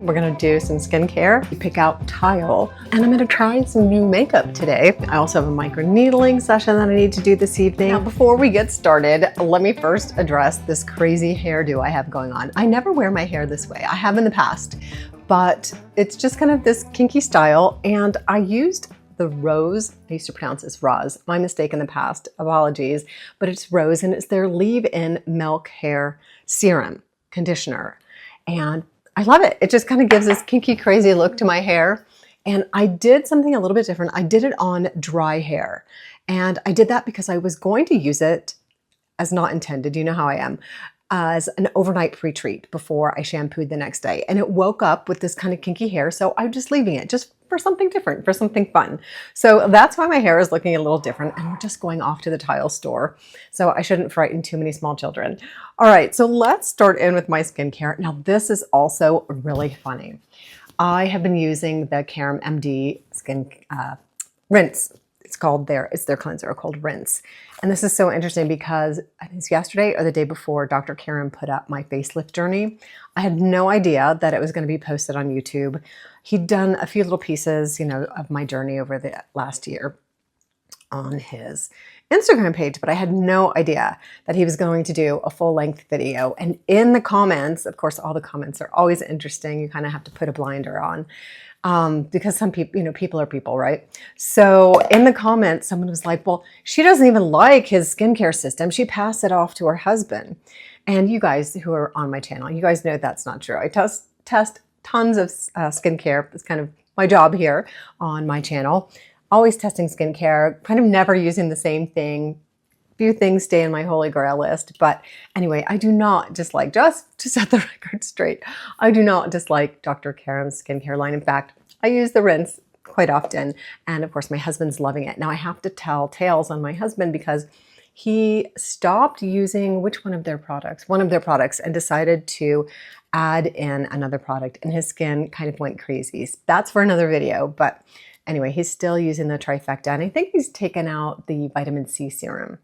We're gonna do some skincare, pick out tile, and I'm gonna try some new makeup today. I also have a micro-needling session that I need to do this evening. Now, before we get started, let me first address this crazy hairdo I have going on. I never wear my hair this way. I have in the past, but it's just kind of this kinky style, and I used the Rose, I used to pronounce this Roz, my mistake in the past, apologies, but it's Rose, and it's their leave-in milk hair serum conditioner. And I love it. It just kind of gives this kinky, crazy look to my hair. And I did something a little bit different. I did it on dry hair. And I did that because I was going to use it as not intended. You know how I am. As an overnight pre-treat before I shampooed the next day. And it woke up with this kind of kinky hair. So I'm just leaving it just for something different, for something fun. So that's why my hair is looking a little different. And we're just going off to the tile store. So I shouldn't frighten too many small children. All right, so let's start in with my skincare. Now this is also really funny. I have been using the Karam MD skin rinse. It's their cleanser called Rinse. And this is so interesting because I think it's yesterday or the day before Dr. Karam put up my facelift journey. I had no idea that it was going to be posted on YouTube. He'd done a few little pieces, of my journey over the last year on his Instagram page, but I had no idea that he was going to do a full-length video. And in the comments, of course, all the comments are always interesting. You kind of have to put a blinder on. Because some people, people are people, right? So in the comments, someone was like, well, she doesn't even like his skincare system. She passed it off to her husband. And you guys who are on my channel, you guys know that's not true. I test tons of skincare. It's kind of my job here on my channel. Always testing skincare, kind of never using the same thing. Few things stay in my holy grail list. But anyway, I do not dislike, just to set the record straight, I do not dislike Dr. Karam's skincare line. In fact, I use the Rinse quite often. And of course, my husband's loving it. Now I have to tell tales on my husband because he stopped using one of their products, and decided to add in another product, and his skin kind of went crazy. That's for another video. But anyway, he's still using the trifecta, and I think he's taken out the vitamin C serum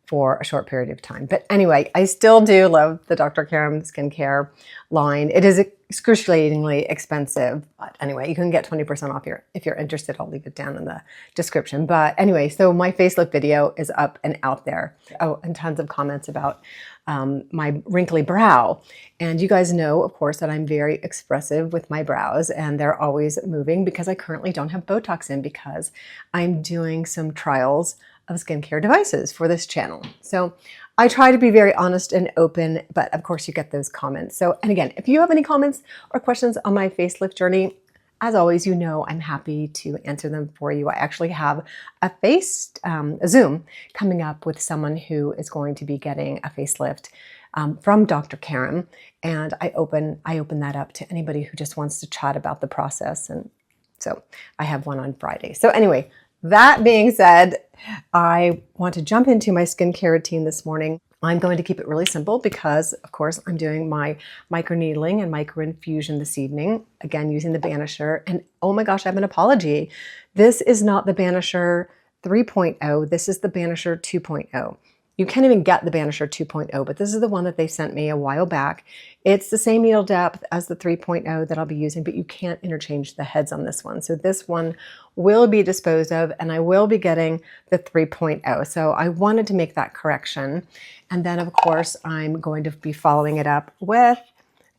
for a short period of time. But anyway, I still do love the Dr. Karam skincare line. It is excruciatingly expensive, but anyway, you can get 20% off if you're interested. I'll leave it down in the description. But anyway, so my facelift video is up and out there. Oh, and tons of comments about my wrinkly brow. And you guys know, of course, that I'm very expressive with my brows, and they're always moving because I currently don't have Botox in because I'm doing some trials of skincare devices for this channel. So I try to be very honest and open, but of course you get those comments. So, and again, if you have any comments or questions on my facelift journey, as always, I'm happy to answer them for you. I actually have a Zoom coming up with someone who is going to be getting a facelift from Dr. Karam. And I open that up to anybody who just wants to chat about the process. And so I have one on Friday. So anyway, that being said, I want to jump into my skincare routine this morning. I'm going to keep it really simple because, of course, I'm doing my microneedling and microinfusion this evening, again, using the Banisher. And oh my gosh, I have an apology. This is not the Banisher 3.0. This is the Banisher 2.0. You can't even get the Banisher 2.0, but this is the one that they sent me a while back. It's the same needle depth as the 3.0 that I'll be using, but you can't interchange the heads on this one. So this one will be disposed of, and I will be getting the 3.0. So I wanted to make that correction. And then, of course, I'm going to be following it up with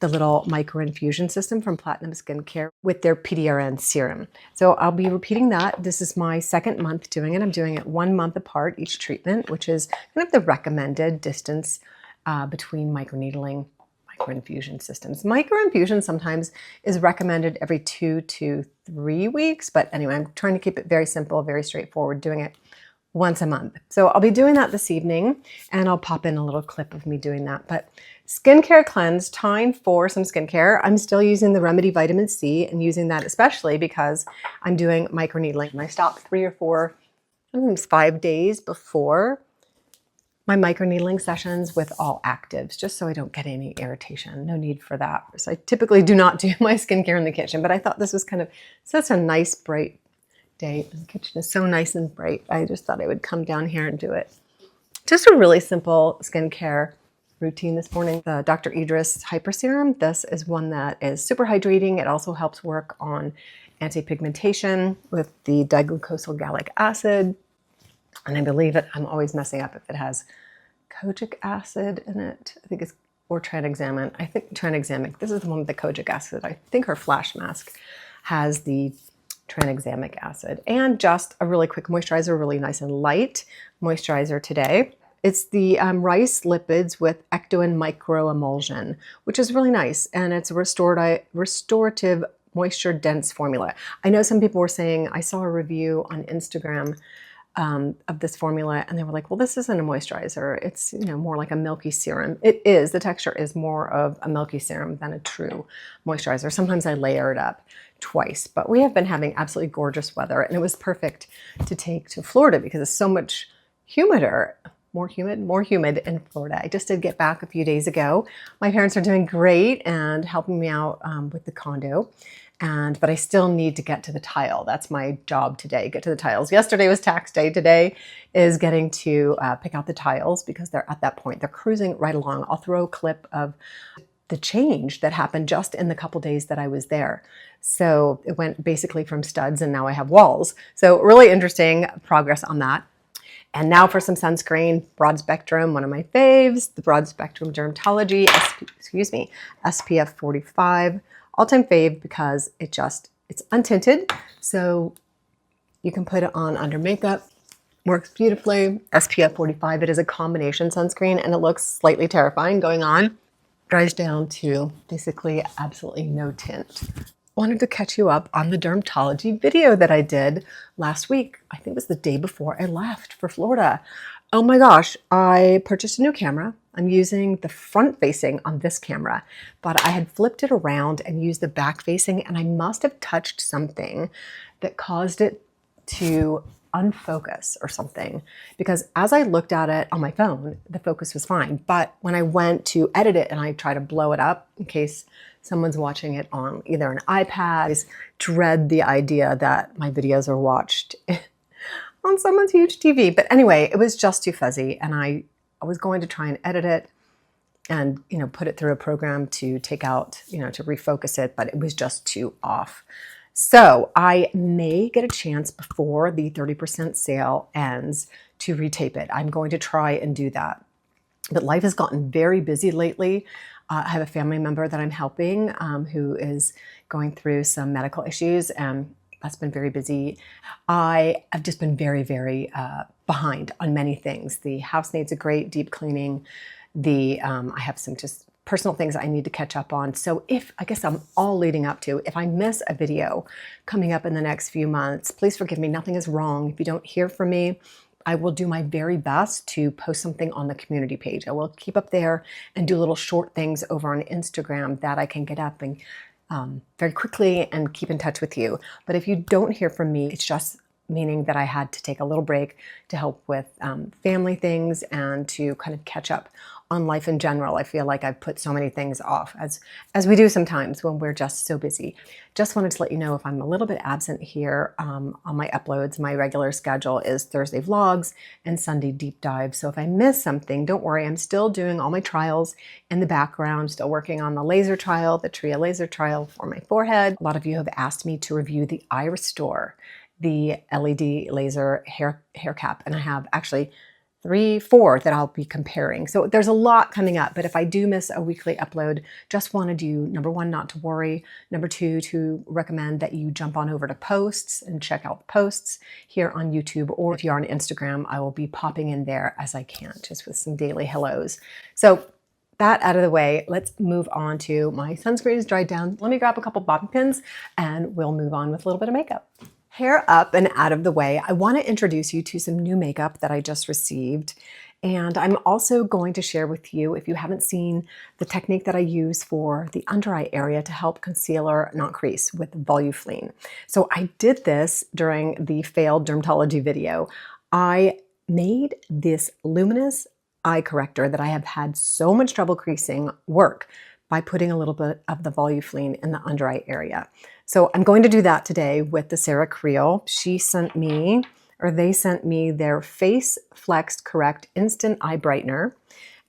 the little micro-infusion system from Platinum Skincare with their PDRN serum. So I'll be repeating that. This is my second month doing it. I'm doing it 1 month apart each treatment, which is kind of the recommended distance between microneedling, micro-infusion systems. Micro-infusion sometimes is recommended every 2 to 3 weeks, but anyway, I'm trying to keep it very simple, very straightforward, doing it once a month. So I'll be doing that this evening, and I'll pop in a little clip of me doing that. But skincare cleanse, time for some skincare. I'm still using the Remedy Vitamin C and using that especially because I'm doing microneedling. And I stopped 3 or 4, sometimes 5 days before my microneedling sessions with all actives, just so I don't get any irritation. No need for that. So I typically do not do my skincare in the kitchen, but I thought this was kind of such a nice, bright day. The kitchen is so nice and bright. I just thought I would come down here and do it. Just a really simple skincare routine this morning. The Dr. Idris Hyper Serum. This is one that is super hydrating. It also helps work on anti-pigmentation with the diglycosylgallic acid. And I believe it, I'm always messing up if it has kojic acid in it. I think it's, or tranexamic. I think tranexamic. This is the one with the kojic acid. I think her flash mask has the tranexamic acid. And just a really quick moisturizer, really nice and light moisturizer today. It's the rice lipids with ectoin micro-emulsion, which is really nice. And it's a restorative moisture dense formula. I know some people were saying, I saw a review on Instagram of this formula, and they were like, well, this isn't a moisturizer. It's, you know, more like a milky serum. It is, the texture is more of a milky serum than a true moisturizer. Sometimes I layer it up twice, but we have been having absolutely gorgeous weather, and it was perfect to take to Florida because it's so much more humid in Florida. I just did get back a few days ago. My parents are doing great and helping me out with the condo. But I still need to get to the tile. That's my job today, get to the tiles. Yesterday was tax day. Today is getting to pick out the tiles because they're at that point. They're cruising right along. I'll throw a clip of the change that happened just in the couple days that I was there. So it went basically from studs and now I have walls. So really interesting progress on that. And now for some sunscreen, broad spectrum, one of my faves, the broad spectrum Dermatology, SPF 45. All-time fave because it's untinted, so you can put it on under makeup. Works beautifully. SPF 45, it is a combination sunscreen and it looks slightly terrifying going on. Dries down to basically absolutely no tint. Wanted to catch you up on the dermatology video that I did last week. I think it was the day before I left for Florida. Oh my gosh, I purchased a new camera. I'm using the front facing on this camera, but I had flipped it around and used the back facing, and I must have touched something that caused it to unfocus or something, because as I looked at it on my phone, the focus was fine. But when I went to edit it and I try to blow it up in case someone's watching it on either an iPad, I dread the idea that my videos are watched on someone's huge TV. But anyway, it was just too fuzzy, and I was going to try and edit it and, you know, put it through a program to take out, you know, to refocus it, but it was just too off. So I may get a chance before the 30% sale ends to retape it. I'm going to try and do that. But life has gotten very busy lately. I have a family member that I'm helping who is going through some medical issues, and that's been very busy. I have just been very, very behind on many things. The house needs a great deep cleaning. I have some just personal things I need to catch up on. So I guess I'm all leading up to, if I miss a video coming up in the next few months, please forgive me, nothing is wrong. If you don't hear from me, I will do my very best to post something on the community page. I will keep up there and do little short things over on Instagram that I can get up and very quickly and keep in touch with you. But if you don't hear from me, it's just meaning that I had to take a little break to help with family things and to kind of catch up on life in general. I feel like I've put so many things off, as we do sometimes when we're just so busy. Just wanted to let you know if I'm a little bit absent here on my uploads. My regular schedule is Thursday vlogs and Sunday deep dive. So if I miss something, don't worry. I'm still doing all my trials in the background, still working on the laser trial, the Tria laser trial for my forehead. A lot of you have asked me to review the Eye Restore, the LED laser hair cap, and I have actually 4 that I'll be comparing. So there's a lot coming up, but if I do miss a weekly upload, just wanted you, number 1, not to worry. Number 2, to recommend that you jump on over to posts and check out the posts here on YouTube, or if you're on Instagram, I will be popping in there as I can, just with some daily hellos. So that out of the way, let's move on to my sunscreen is dried down. Let me grab a couple bobby pins and we'll move on with a little bit of makeup. Hair up and out of the way, I want to introduce you to some new makeup that I just received. And I'm also going to share with you, if you haven't seen, the technique that I use for the under eye area to help concealer not crease with Volufiline. So I did this during the failed dermatology video. I made this luminous eye corrector that I have had so much trouble creasing work by putting a little bit of the Volufiline in the under eye area. So I'm going to do that today with the Sarah Creal. They sent me their Face Flexed Correct Instant Eye Brightener.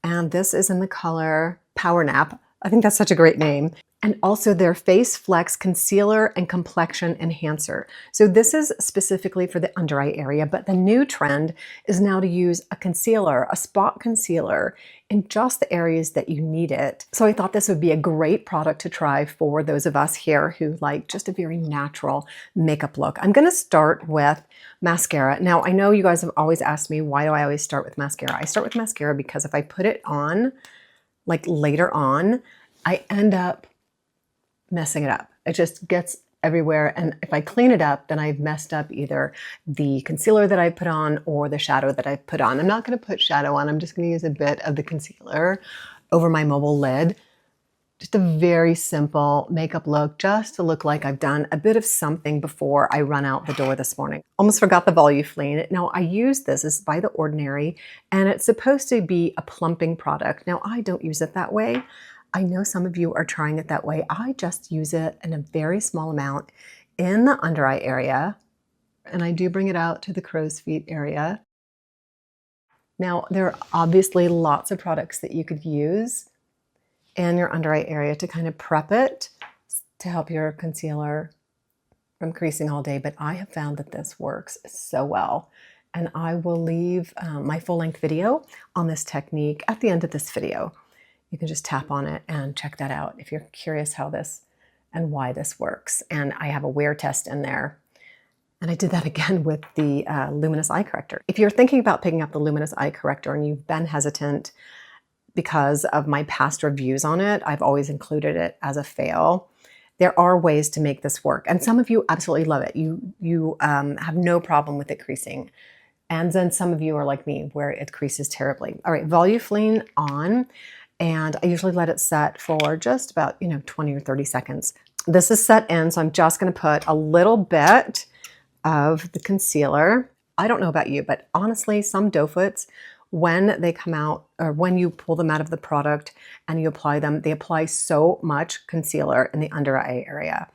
And this is in the color Power Nap. I think that's such a great name. And also their Face Flex Concealer and Complexion Enhancer. So this is specifically for the under eye area, but the new trend is now to use a concealer, a spot concealer, in just the areas that you need it. So I thought this would be a great product to try for those of us here who like just a very natural makeup look. I'm gonna start with mascara. Now, I know you guys have always asked me, why do I always start with mascara? I start with mascara because if I put it on, like later on, I end up messing it up. It just gets everywhere. And if I clean it up, then I've messed up either the concealer that I put on or the shadow that I put on. I'm not going to put shadow on. I'm just going to use a bit of the concealer over my mobile lid. Just a very simple makeup look, just to look like I've done a bit of something before I run out the door this morning. Almost forgot the Volufiline. Now I use this, it's by The Ordinary, and it's supposed to be a plumping product. Now I don't use it that way. I know some of you are trying it that way. I just use it in a very small amount in the under eye area, and I do bring it out to the crow's feet area. Now, there are obviously lots of products that you could use in your under eye area to kind of prep it to help your concealer from creasing all day, but I have found that this works so well. And I will leave my full-length video on this technique at the end of this video. You can just tap on it and check that out if you're curious how this and why this works. And I have a wear test in there. And I did that again with the luminous eye corrector. If you're thinking about picking up the luminous eye corrector and you've been hesitant because of my past reviews on it, I've always included it as a fail. There are ways to make this work. And some of you absolutely love it. You have no problem with it creasing. And then some of you are like me where it creases terribly. All right, Volufiline on. And I usually let it set for just about, 20 or 30 seconds. This is set in, so I'm just gonna put a little bit of the concealer. I don't know about you, but honestly, some doe foots, when they come out, or when you pull them out of the product and you apply them, they apply so much concealer in the under eye area.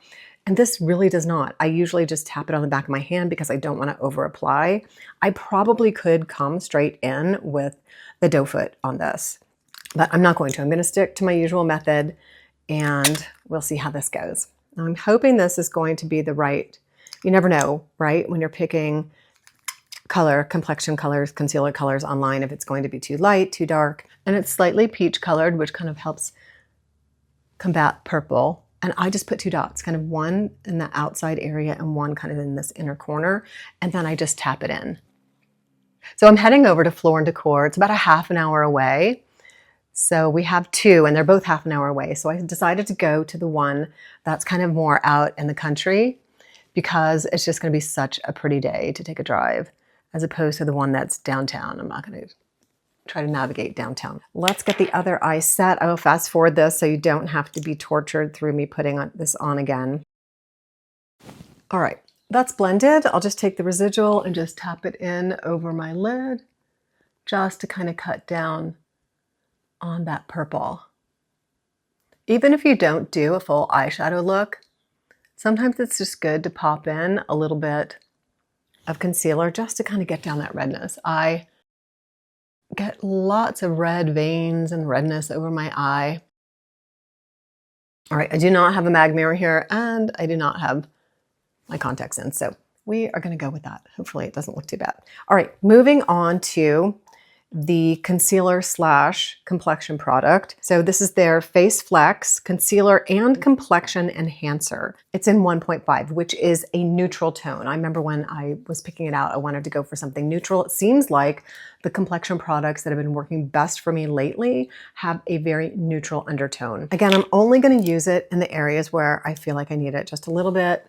And this really does not. I usually just tap it on the back of my hand because I don't wanna over apply. I probably could come straight in with the doe foot on this, but I'm not going to. I'm going to stick to my usual method and we'll see how this goes. Now, I'm hoping this is going to be the right, you never know, right? When you're picking color, complexion colors, concealer colors online, if it's going to be too light, too dark. And it's slightly peach colored, which kind of helps combat purple. And I just put 2 dots, kind of one in the outside area and one kind of in this inner corner. And then I just tap it in. So I'm heading over to Floor & Decor. It's about a half an hour away. So we have 2 and they're both half an hour away. So I decided to go to the one that's kind of more out in the country because it's just going to be such a pretty day to take a drive as opposed to the one that's downtown. I'm not going to try to navigate downtown. Let's get the other eye set. I will fast forward this so you don't have to be tortured through me putting this on again. All right, that's blended. I'll just take the residual and just tap it in over my lid just to kind of cut down on that purple. Even if you don't do a full eyeshadow look, sometimes it's just good to pop in a little bit of concealer just to kind of get down that redness. I get lots of red veins and redness over my eye. All right, I do not have a mag mirror here and I do not have my contacts in, so we are going to go with that. Hopefully it doesn't look too bad. All right, moving on to the concealer / complexion product. So this is their Face Flex Concealer and Complexion Enhancer. It's in 1.5, which is a neutral tone. I remember when I was picking it out, I wanted to go for something neutral. It seems like the complexion products that have been working best for me lately have a very neutral undertone. Again, I'm only going to use it in the areas where I feel like I need it just a little bit.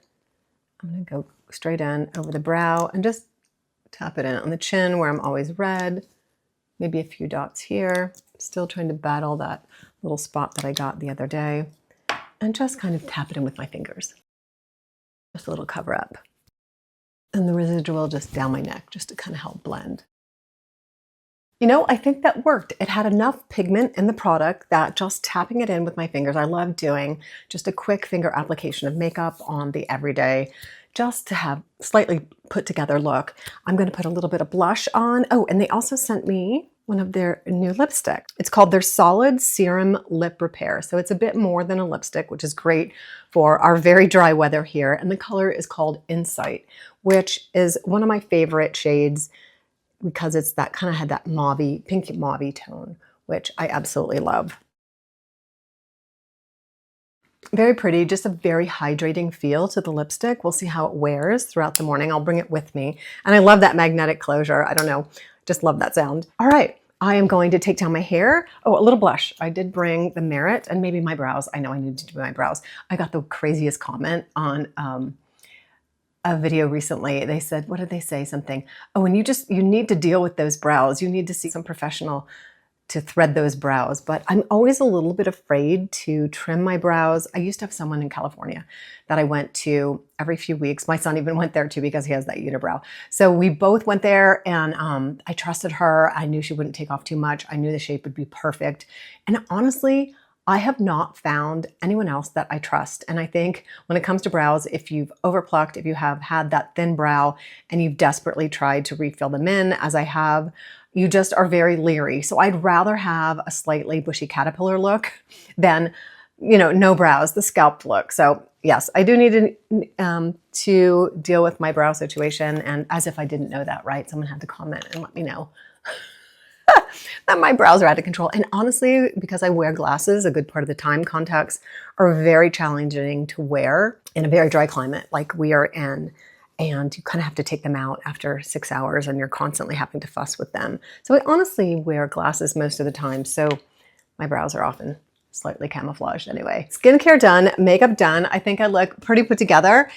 I'm going to go straight in over the brow and just tap it in on the chin where I'm always red. Maybe a few dots here. Still trying to battle that little spot that I got the other day. And just kind of tap it in with my fingers. Just a little cover up. And the residual just down my neck, just to kind of help blend. You know, I think that worked. It had enough pigment in the product that just tapping it in with my fingers, I love doing just a quick finger application of makeup on the everyday, just to have slightly put together look. I'm going to put a little bit of blush on. Oh, and they also sent me one of their new lipstick. It's called their Solid Serum Lip Repair. So it's a bit more than a lipstick, which is great for our very dry weather here. And the color is called Insight, which is one of my favorite shades because it's that kind of had that mauvey, pink mauvey tone, which I absolutely love. Very pretty, just a very hydrating feel to the lipstick. We'll see how it wears throughout the morning. I'll bring it with me. And I love that magnetic closure. I don't know, just love that sound. All right, I am going to take down my hair. Oh, a little blush. I did bring the Merit and maybe my brows. I know I need to do my brows. I got the craziest comment on a video recently. They said, what did they say? Something, oh, and you need to deal with those brows. You need to see some professional to thread those brows, but I'm always a little bit afraid to trim my brows. I used to have someone in California that I went to every few weeks. My son even went there too because he has that unibrow. So we both went there and I trusted her. I knew she wouldn't take off too much. I knew the shape would be perfect. And honestly, I have not found anyone else that I trust. And I think when it comes to brows, if you've overplucked, if you have had that thin brow and you've desperately tried to refill them in, as I have, you just are very leery. So I'd rather have a slightly bushy caterpillar look than, no brows, the scalped look. So yes, I do need to deal with my brow situation. And as if I didn't know that, right? Someone had to comment and let me know that my brows are out of control. And honestly, because I wear glasses a good part of the time, contacts are very challenging to wear in a very dry climate like we are in. And you kind of have to take them out after 6 hours and you're constantly having to fuss with them. So I honestly wear glasses most of the time. So my brows are often slightly camouflaged anyway. Skincare done, makeup done. I think I look pretty put together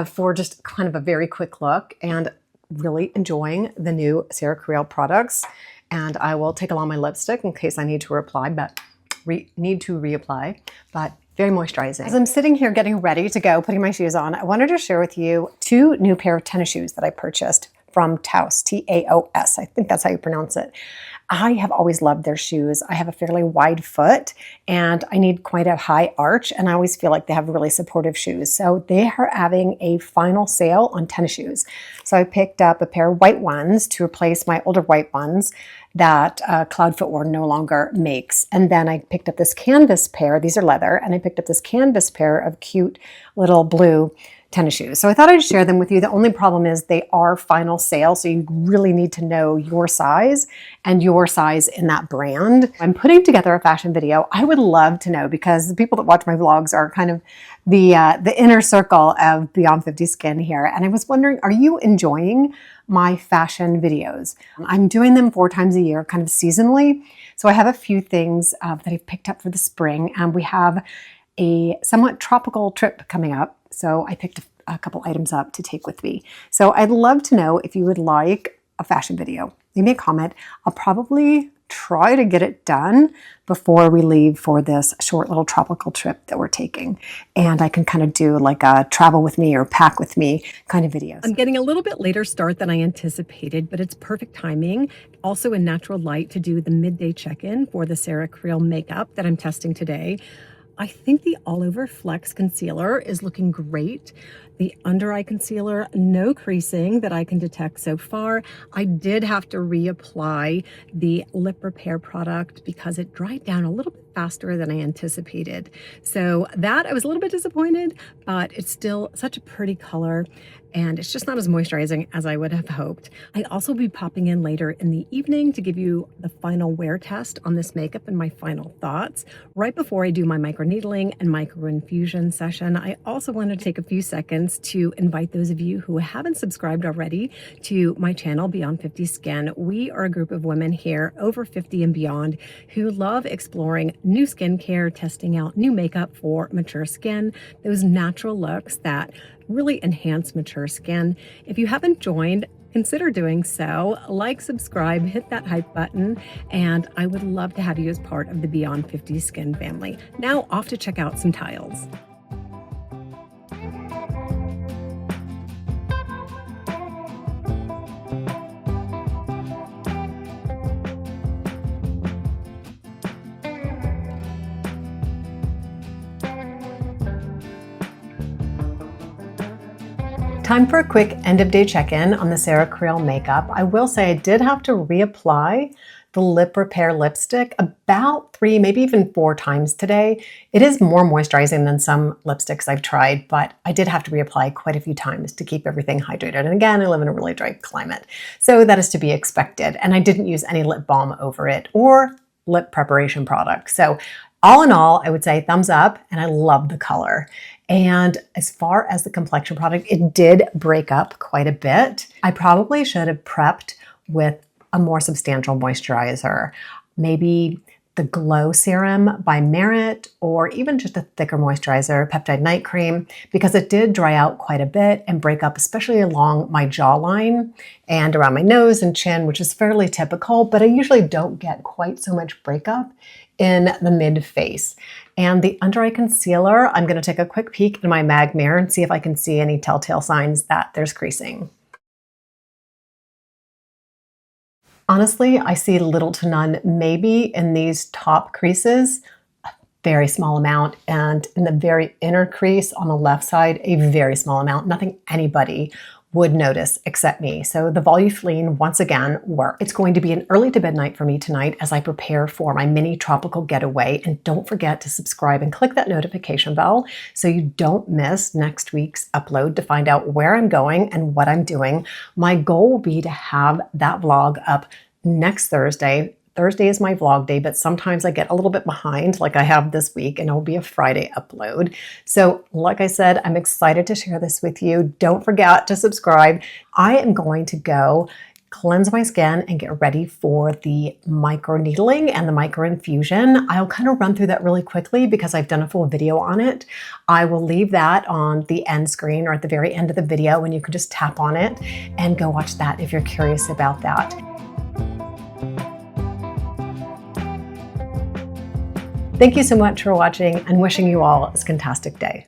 for just kind of a very quick look and really enjoying the new Sarah Creal products. And I will take along my lipstick in case I need to reapply, but very moisturizing. As I'm sitting here getting ready to go, putting my shoes on, I wanted to share with you 2 new pair of tennis shoes that I purchased from Taos, T-A-O-S. I think that's how you pronounce it. I have always loved their shoes. I have a fairly wide foot and I need quite a high arch, and I always feel like they have really supportive shoes. So they are having a final sale on tennis shoes. So I picked up a pair of white ones to replace my older white ones that Cloud Footwear no longer makes. And then I picked up this canvas pair. These are leather. And I picked up this canvas pair of cute little blue tennis shoes. So I thought I'd share them with you. The only problem is they are final sale. So you really need to know your size and your size in that brand. I'm putting together a fashion video. I would love to know, because the people that watch my vlogs are kind of the inner circle of Beyond 50 Skin here. And I was wondering, are you enjoying my fashion videos? I'm doing them 4 times a year, kind of seasonally. So I have a few things that I've picked up for the spring, and we have a somewhat tropical trip coming up. So I picked a couple items up to take with me. So I'd love to know if you would like a fashion video. Leave me a comment. I'll probably try to get it done before we leave for this short little tropical trip that we're taking. And I can kind of do like a travel with me or pack with me kind of videos. I'm getting a little bit later start than I anticipated, but it's perfect timing. Also in natural light to do the midday check-in for the Sarah Creal makeup that I'm testing today. I think the All Over Flex Concealer is looking great. The under eye concealer, no creasing that I can detect so far. I did have to reapply the lip repair product because it dried down a little bit faster than I anticipated. So that I was a little bit disappointed, but it's still such a pretty color and it's just not as moisturizing as I would have hoped. I also be popping in later in the evening to give you the final wear test on this makeup and my final thoughts. Right before I do my microneedling and microinfusion session, I also want to take a few seconds to invite those of you who haven't subscribed already to my channel, Beyond 50 Skin. We are a group of women here over 50 and beyond who love exploring new skincare, testing out new makeup for mature skin, those natural looks that really enhance mature skin. If you haven't joined, consider doing so. Like, subscribe, hit that hype button, and I would love to have you as part of the Beyond 50 Skin family. Now off to check out some tiles. Time for a quick end of day check-in on the Sarah Creal makeup. I will say I did have to reapply the Lip Repair lipstick about 3, maybe even 4 times today. It is more moisturizing than some lipsticks I've tried, but I did have to reapply quite a few times to keep everything hydrated. And again, I live in a really dry climate, so that is to be expected. And I didn't use any lip balm over it or lip preparation product. So all in all, I would say thumbs up, and I love the color. And as far as the complexion product, it did break up quite a bit. I probably should have prepped with a more substantial moisturizer, maybe the Glow Serum by Merit, or even just a thicker moisturizer, Peptide Night Cream, because it did dry out quite a bit and break up, especially along my jawline and around my nose and chin, which is fairly typical, but I usually don't get quite so much breakup in the mid face. And the under eye concealer, I'm gonna take a quick peek in my mag mirror and see if I can see any telltale signs that there's creasing. Honestly, I see little to none, maybe in these top creases, a very small amount, and in the very inner crease on the left side, a very small amount, nothing anybody would notice except me. So the Volufiline once again worked. It's going to be an early to bed night for me tonight as I prepare for my mini tropical getaway. And don't forget to subscribe and click that notification bell so you don't miss next week's upload to find out where I'm going and what I'm doing. My goal will be to have that vlog up next Thursday. Thursday is my vlog day, but sometimes I get a little bit behind like I have this week, and it'll be a Friday upload. So like I said, I'm excited to share this with you. Don't forget to subscribe. I am going to go cleanse my skin and get ready for the microneedling and the microinfusion. I'll kind of run through that really quickly because I've done a full video on it. I will leave that on the end screen or at the very end of the video, and you can just tap on it and go watch that if you're curious about that. Thank you so much for watching, and wishing you all a fantastic day.